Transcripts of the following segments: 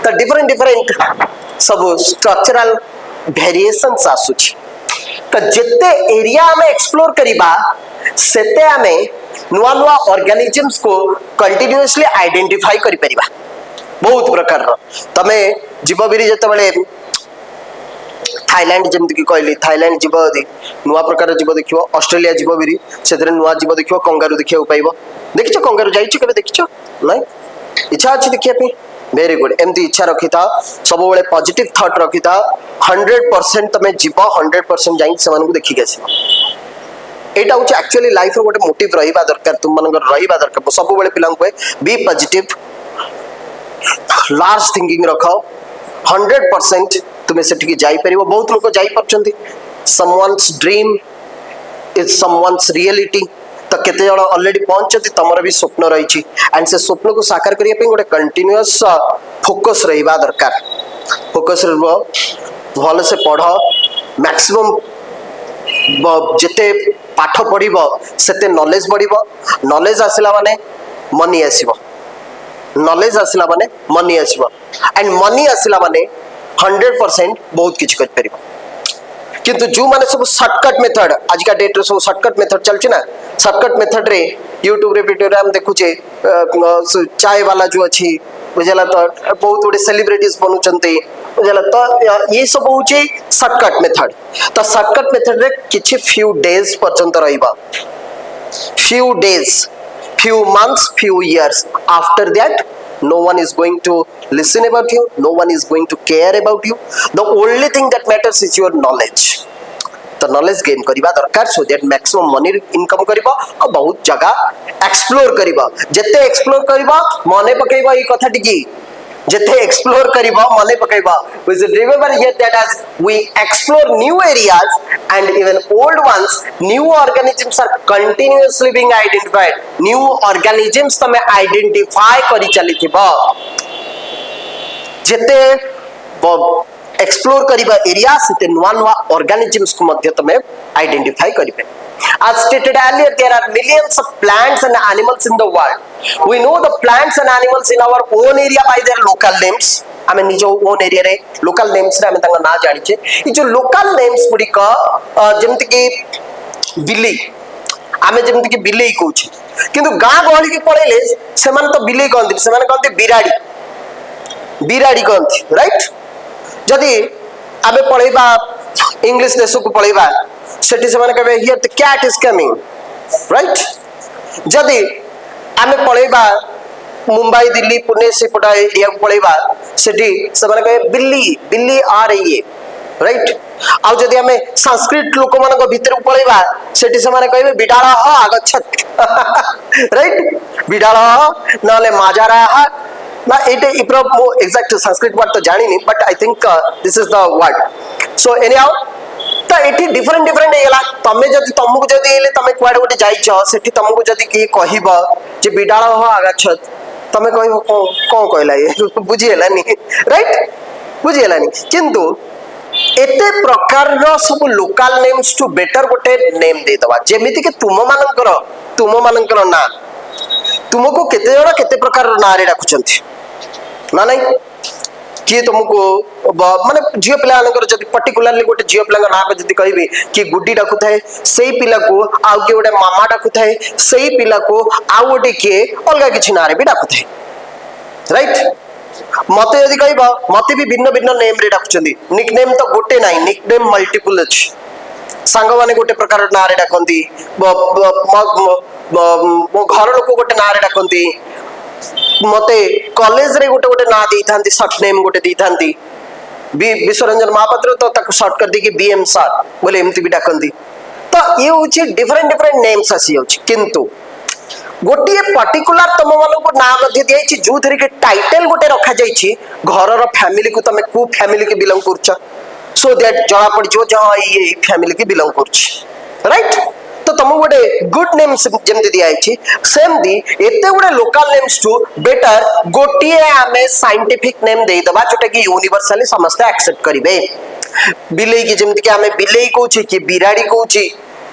तो different different सब structural variations आसुची तो जिते एरिया हमें एक्सप्लोर करिबा सेते हमें नुआ नुआ ऑर्गेनिजम्स को कंटिन्यूअसली आइडेंटिफाई करि परिबा बहुत प्रकार रो तमे जीवबिरी जते बेले थाईलैंड जमति की कहली थाईलैंड जीव नुआ प्रकार जीव देखियो ऑस्ट्रेलिया जीवबिरी सेतरे नुआ जीव देखियो कंगारू देखियो पाइबो देखियो कंगारू जाइछ केबे देखियो नै इच्छा अछि देखिया पे वेरी गुड एमती इच्छा रखी था सब बेले पॉजिटिव थॉट रखी था 100% तमे जीव 100% जाई समान को देखि गेसी एटा होची एक्चुअली लाइफ रो गोटे मोटिव रहिबा दरकार तुम मन रहिबा दरकार सब बेले पिलां को बी पॉजिटिव लार्ज थिंकिंग रखो 100% तुमे सेठी की जाई परिबो बहुत लोग जाई परचंती someone's dream is someone's reality तो केते जण ऑलरेडी पहुंचती तमर भी स्वप्न रही एंड से स्वप्न को साकार करिया पे गोटे कंटीन्यूअस फोकस रहिबा दरकार फोकस रहबो भल से पढ़ मैक्सिमम जेते पाठ पढ़िबो सेते नॉलेज बढ़िबो नॉलेज आसिला माने मनी आसीबो नॉलेज आसिला माने मनी आसीबो एंड मनी आसिला माने 100% बहुत किछ कर परिबो किंतु जो माने सब शॉर्टकट मेथड आज का डेट रे सब शॉर्टकट मेथड चलछि ना शॉर्टकट मेथड रे YouTube रे वीडियो रे हम देखु छे चाय वाला जो अछि बुझला तो बहुत बड़े सेलिब्रिटीज बनु चंते बुझला तो ये सब होचे शॉर्टकट मेथड तो शॉर्टकट मेथड रे किछि फ्यू डेज पर्यंत रहिबा few days few months few years after that no one is going to listen about you no one is going to care about you the only thing that matters is your knowledge तो knowledge gain करिबा दरकार so that maximum money income करिबा और बहुत जगह explore करिबा जते explore करिबा मने पकेबा ई कथा टिकी जते एक्सप्लोर करिबा मने पकेबा we should remember here that as we explore new areas and even old ones new organisms are continuously being identified new organisms तमे आइडेंटिफाई करि चलिथिबा जते एक्सप्लोर करिबा एरिया से नुआ नुआ ऑर्गेनिजम्स को मध्य तमे identify करिबे as stated earlier there are millions of plants and animals in the world we know the plants and animals in our own area by their local names आमे निजो own area रे local names रे आमे तंग ना जानि छे ई जो लोकल नेम्स गुडी का जेमति कि बिल्ली आमे जेमति कि बिल्ली कहू छी किंतु गां गहली के पळेले से मान तो बिल्ली कहंती से मान कहंती बिराडी बिराडी कहंती राइट जदि आमे पळेबा इंग्लिश देश को पळेबा सेठी से माने कहबे here the cat is coming right जदि आमे पळेबा मुंबई दिल्ली पुणे सेपटा एरिया को पळेबा सेठी से माने कहबे बिल्ली बिल्ली आ रही है राइट आ जदि आमे संस्कृत लोक मान को भीतर को पळेबा सेठी से माने कहबे बिडाला ह आगच्छत राइट बिडाला नाले माजारा ह ना एटे इप्रो एग्जैक्ट संस्कृत वर्ड तो जानी नहीं but I think this is the word so any how तो एटी डिफरेंट डिफरेंट हेला तमे जदी तमको जदी हेले तमे क्वाड गोटे जाइछ सेठी तमको जदी की कहिबा जे बिडाळ हो आगाछत तमे कहबो कोन कहला ये बुझी हेला नी राइट बुझी हेला नी किंतु एते प्रकार रो सब लोकल नेम्स टू बेटर गोटे नेम दे दवा जेमिति के तुम मानकर ना तुमको केते जणा केते प्रकार रो ना रे डाकुचंती ना नहीं किए तुमको माने जियो पिला नगर जदी पर्टिकुलरली गोटे जियो पिला ना को जदी कहबी कि गुड्डी डाकु थाए सेही पिला को आ के गोटे मामा डाकु थाए सेही पिला को आ गोटे के अलगा किछि ना रे भी डाकु थाए राइट मते यदि कहबा मते भी भिन्न भिन्न नेम रे डाकुचंदी निकनेम तो गोटे नाही निकनेम मल्टीपल अछि सांग माने गोटे प्रकार ना रे डाकंती मो घर लोक गोटे ना रे डाकंती मते कॉलेज रे गोटे गोटे ना दी थांती शॉर्ट नेम गोटे दी थांती विश्वरंजन महापात्र तो ताको शॉर्ट कर दी कि बीएम सर बोले एमती भी डाकंती तो ये होची डिफरेंट डिफरेंट नेम्स आसी होची किंतु गोटे पर्टिकुलर तुम मान को ना मध्य दियाई जो थरी के टाइटल गोटे रखा जाई घर रो फैमिली को तमे को फैमिली के बिलोंग करछ सो दैट जणा पड़ जो जहां ये फैमिली के बिलोंग करछ राइट तो तुम गोटे गुड नेम जेमती दियाई सेम दी एते गोटे लोकल नेम्स टू बेटर गोटिए आमे साइंटिफिक नेम दे दबा जोटा कि यूनिवर्सली समस्त एक्सेप्ट करिवे बिलेई की जेमती कि आमे बिलेई कहूची कि बिराडी कहूची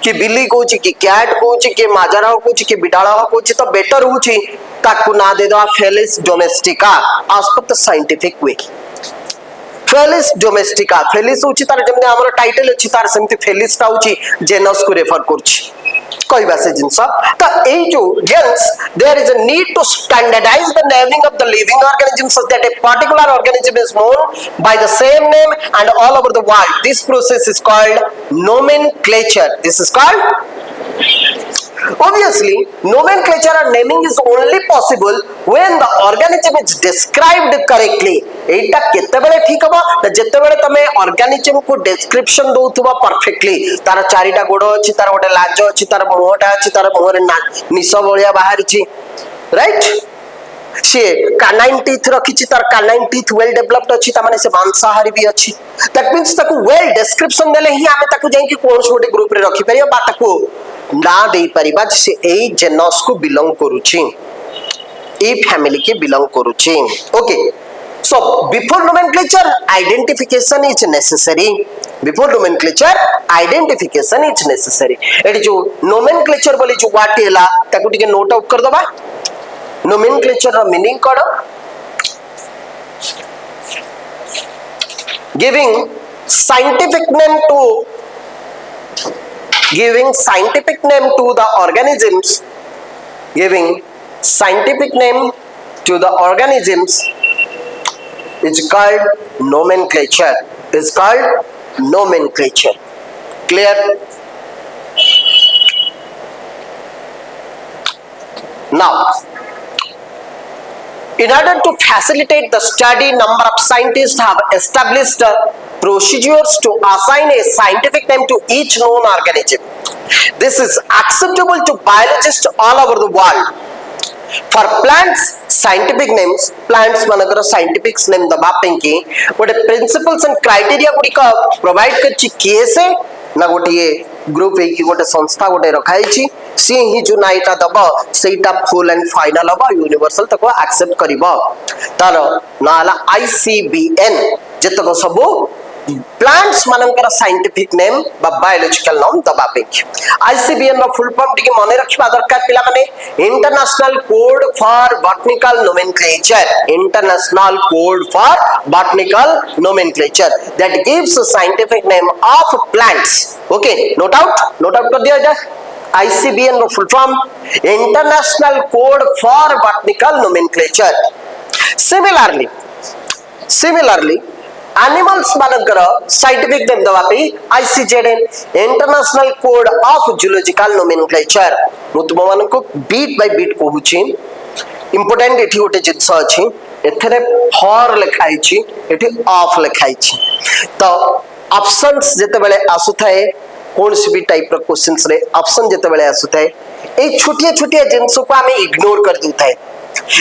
कि बिल्ली कहूँ कि कैट कहूँ कि माजरा कहूँ कि बिड़ाल कहूँ तो बेटर हूँ ताकू ना दे दवा Felis domestica as per the scientific way। Felis domestica Felis होची तार जेमने हमर टाइटल अछि तार सेमति फेलिस ता होची जेनस को रेफर करछि कहबा से जिंस त एई जो hence there is a need to standardise the naming of the living organisms so that a particular organism is known by the same name and all over the world। This process is called nomenclature। This is called obviously nomenclature or naming is only possible when the organism is described correctly। एटा केते बेले ठीक हबो त जत्ते बेले तमे organism को description दउथबो perfectly तार चारिटा गोड़ अछि तार गोटे लाज अछि तार मुहटा अछि तार मुहरे निस बलिया बाहर अछि राइट सी कानाइन टीथ रखिछि तार कानाइन टीथ वेल डेवलप्ड अछि त माने से मांसाहारी भी अछि दैट मींस ताकू वेल डिस्क्रिप्शन देले ही आमे ताकू जाई कि कोन छोटे ग्रुप रे रखि परियो बा ताकू ना दे परिबा से ए जेनस को बिलोंग करूछि ए फैमिली के बिलोंग करूछि okay. So before nomenclature identification is necessary। Before nomenclature identification is necessary। Eighty जो nomenclature बोली जो वाट हैला ताकू टिके नोट आउट कर दबा। nomenclature रो मीनिंग कोड giving scientific name to the organisms giving scientific name to the organisms is called nomenclature is called nomenclature clear। now in order to facilitate the study number of scientists have established procedures to assign a scientific name to each known organism। This is acceptable to biologists all over the world। For plants scientific names plants मनकर scientific name दबा पेंकी गोटे principles and criteria गुडी का provide करछि केसे ना गोटे group है कि गोटे संस्था गोटे रखाई छी सी ही जो नाइटा दब सेटा फुल एंड फाइनल हबा यूनिवर्सल तको एक्सेप्ट करिवो तार नाला ICBN जतको सबो प्लांट्स मानकर साइंटिफिक नेम बा बायोलॉजिकल नाम दबा पे ICBN रो फुल फॉर्म टिके मने रखिबा दरकार पिला माने international code for botanical nomenclature. International code for botanical nomenclature that gives a scientific name of plants. Okay note out कर दिया जाए ICBN रो full form international code for botanical nomenclature. Similarly animals मानकर साइंटिफिक नेम दवा पे ICZN international code of zoological nomenclature. मु तुम मान को बीट बाय बीट कहूची इंपोर्टेंट एठी गोटे जिंस अछि एथरे फॉर लिखाई छी एठी ऑफ लिखाई छी तो ऑप्शंस जते बेले आसुथाए कौन सी भी टाइप रो क्वेश्चंस रे ऑप्शन जते बेले आसुथाए ए छोटिया जिंस को हमें इग्नोर कर दूथाए।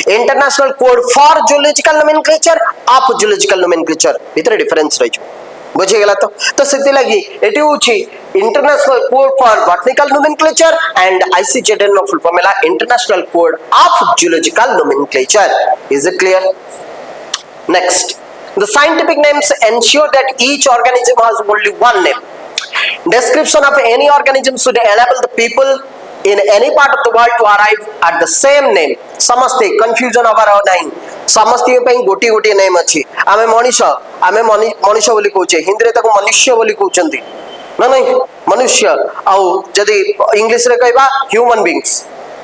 International code for zoological nomenclature of zoological nomenclature भीतर डिफरेंस रही बुझे गेला तो सेति लगी एटी होची international code for botanical nomenclature and ICZN नो फुल फॉर्म है international code of zoological nomenclature. Is it clear? Next the scientific names ensure that each organism has only one name। description of any organism should enable the people in any part of the world to arrive at the same name। समस्ते confusion हबार नहीं समस्ते पे गोटी गोटी name अछि आमे मनुष्य बोली कहूचे हिंदी रे ताको मनुष्य बोली कहउचंती ना नहीं मनुष्य आउ जदी इंग्लिश रे कहबा ह्यूमन बीइंग्स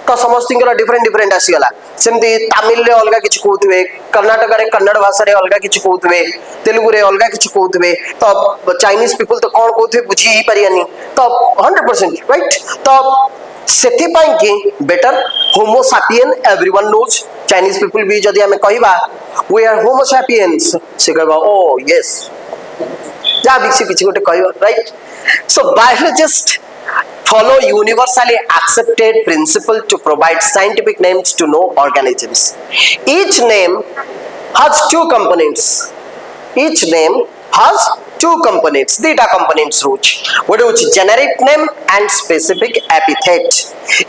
तो समस्तिंकर डिफरेंट आसीगला सेमती तमिल रे अलगा किछ कहउतबे कर्नाटक रे कन्नड़ भाषा रे अलगा किछ कहउतबे तेलुगु रे अलगा किछ कहउतबे तो चाइनीज पीपल तो कोन कहउतबे बुझी ही परियानी तो 100% राइट तो सेथि पाई कि better homo sapien everyone knows Chinese people भी जदी हमें कहबा वी आर होमो सैपियंस से कहबा ओ यस जा बिक्सी किछ गोटे कहबा right. So biologist follow universally accepted principle to provide scientific names to know organisms। each name has two components। each name has two components data components roach what is generic name and specific epithet।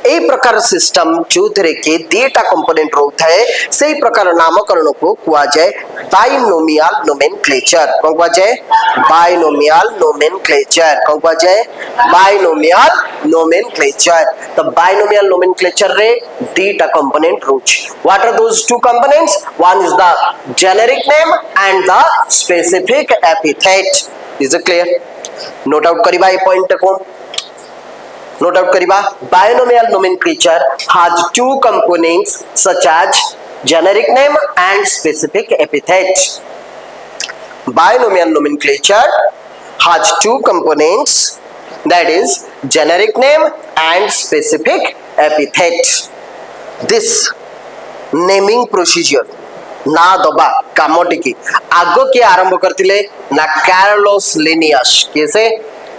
ए प्रकार system जो थरे के data component रोता है सही प्रकार नामकरण को कुआ जाए बाइनोमियल नोमेनक्लेचर कौन कुआ जाए बाइनोमियल नोमेनक्लेचर कौन कुआ जाए बाइनोमियल नोमेनक्लेचर तो बाइनोमियल नोमेनक्लेचर रे दीटा कंपोनेंट रोच what are those two components one is the generic name and the specific epithet is it clear note out करिबा ए पॉइंट को नोट आउट करिबा binomial nomenclature has two components such as generic name and specific epithet. Binomial nomenclature has two components, that is generic name and specific epithet. This naming procedure ना दबा कामटी की आगो के आरंभ करतिले ना कार्लोस लिनियस कैसे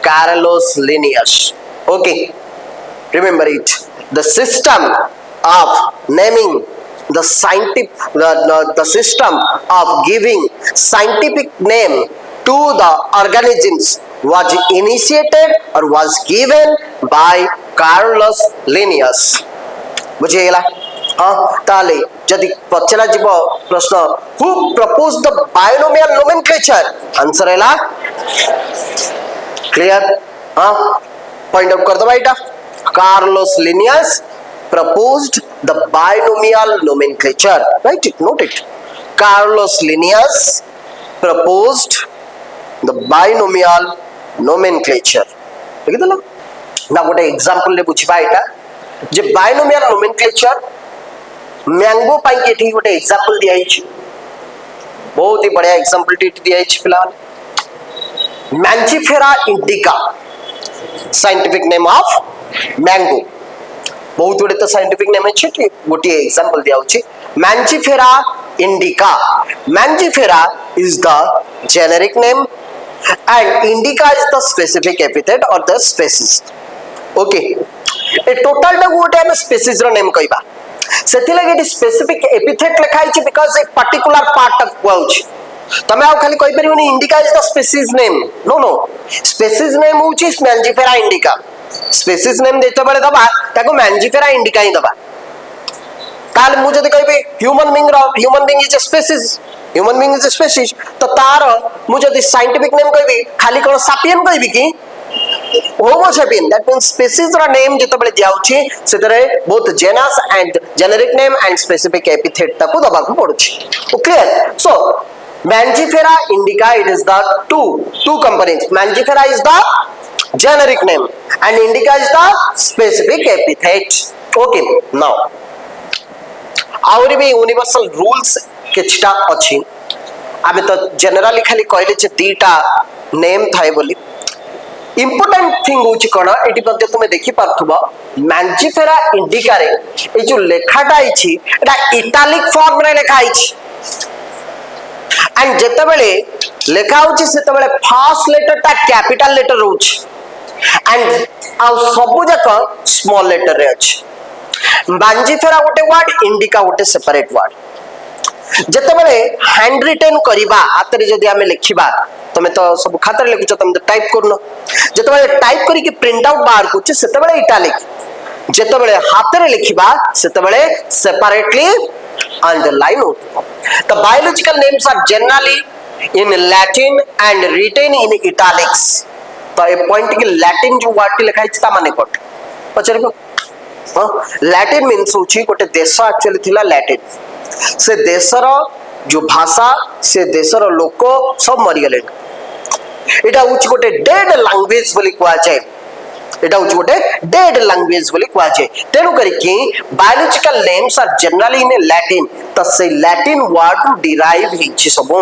Carlos Linnaeus okay remember it the system of naming the scientific the system of giving scientific name to the organisms was initiated or was given by Carolus Linnaeus बुझेला हाँ ताले यदि पचरा जीव प्रश्न who proposed the binomial nomenclature answer हैला clear हाँ point out कर दो बेटा Carolus Linnaeus proposed the binomial nomenclature. Write it, note it. Carolus Linnaeus proposed the binomial nomenclature. ठीक है ना गोटे एग्जांपल ले बुझिबा एटा जे binomial nomenclature मैंगो पाई केठी गोटे एग्जांपल दिया हिच बहुत ही बढ़िया एग्जांपल टीट दिया हिच फिलहाल Mangifera indica scientific name of mango बहुत गुड़े तो साइंटिफिक नेम है गोटे एग्जांपल दिया होची Mangifera indica Mangifera is the generic name and indica is the specific epithet or the species okay A total टा गोटे हम स्पीसीज रो नेम कहबा सेति लागि एटी स्पेसिफिक एपिथेट लिखाई छि because a particular part of वाउच तमे आ खाली कहि परिबनी indica is the species name no no species name होची Mangifera indica स्पीसीज नेम देते बळे दबा ताको Mangifera indica ही दबा ताल मु जदि कहबे human being is a species human being is a species तो तार मु जदि साइंटिफिक नेम कहबी खाली कोन सापियन कहबी कि homo sapien that means species रा नेम जते बळे दियाउची सेतरे both genus and generic name and specific epithet ताको दबा को पड़ुची ओ clear so Mangifera indica it is the two components Mangifera is the generic name and indica is the specific epithet okay now आउरी भी यूनिवर्सल रूल्स किछटा अछि आबे तो generally खाली कहले जे दीटा नेम थाए बोली इंपोर्टेंट थिंग होची कोन एटी मध्ये तुमे देखि पारथुबा Mangifera indica रे ए जो लेखाटा आइछि एटा इटालिक फॉर्म रे लेखा आइछि एंड जते बेले लेखा होची सेते बेले फर्स्ट लेटर ता कैपिटल लेटर रहउछि एंड आ सबु जक स्मॉल लेटर रे अछि Mangifera गोटे वर्ड इंडिका गोटे सेपरेट वर्ड जते बेले हैंड रिटन करिबा हाथ रे जदी हमें लिखिबा तमे तो सब खातर लिखुछ तमे तो टाइप करनो जते बेले टाइप करी के प्रिंट आउट बाहर कुछ सेते बेले इटालिक जते बेले हाथ रे लिखिबा सेते बेले सेपरेटली underline होतो the biological names are generally in Latin and written in italics तो ए पॉइंट के लैटिन जो वर्ड लिखा है ता माने कोट पचरबो हां लैटिन मींस होची गोटे देश एक्चुअली थिला लैटिन से देशर जो भाषा से देशर लोक सब मरि गेले एटा होची गोटे डेड लैंग्वेज बोली कुआ जाय एटा होची गोटे डेड लैंग्वेज बोली कुआ जाय तेनु करी कि biological names are generally in Latin त से लैटिन वर्ड टू डिराइव हिची सब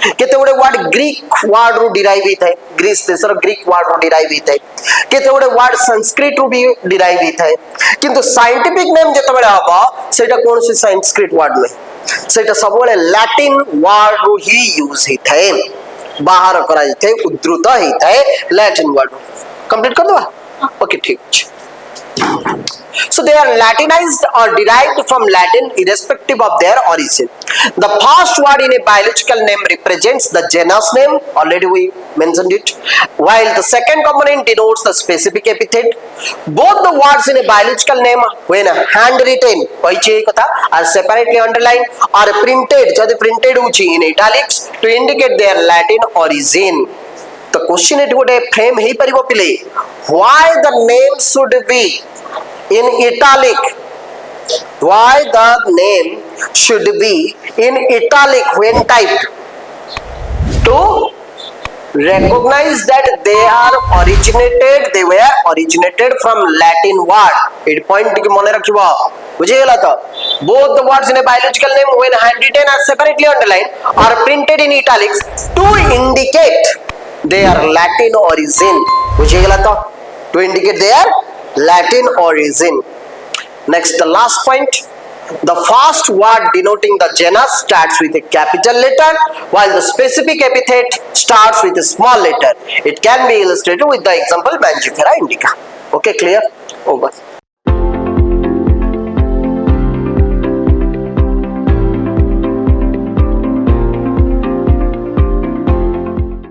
केते गोटे वर्ड ग्रीक वर्ड रो डिराइव हिथाय ग्रीस देशर ग्रीक वर्ड रो डिराइव हिथाय केते गोटे वर्ड संस्कृत रो भी डिराइव हिथाय किंतु साइंटिफिक नेम जते बेले हबा सेटा कोन से संस्कृत वर्ड नै सेटा सब बेले लैटिन वर्ड रो ही यूज हिथाय बाहर करा हिथाय उद्धृत हिथाय लैटिन वर्ड कंप्लीट कर दबा ओके ठीक छै So they are Latinized or derived from Latin irrespective of their origin. The first word in a biological name represents the genus name, already we mentioned it, while the second component denotes the specific epithet. Both the words in a biological name, when handwritten, are separately underlined or printed, printed in italics to indicate their Latin origin. The question it would frame hey paribo pile. Why the name should be in italic? Why the name should be in italic when typed? To recognize that they were originated from Latin word. It point to mone rakhibo. बुझेगा तो both the words in a biological name when handwritten are separately underlined or printed in italics to indicate their Latin origin. बुझेगा तो to indicate their Latin origin. Next, the last point. The first word denoting the genus starts with a capital letter, while the specific epithet starts with a small letter. It can be illustrated with the example Mangifera indica. Okay, clear? Over.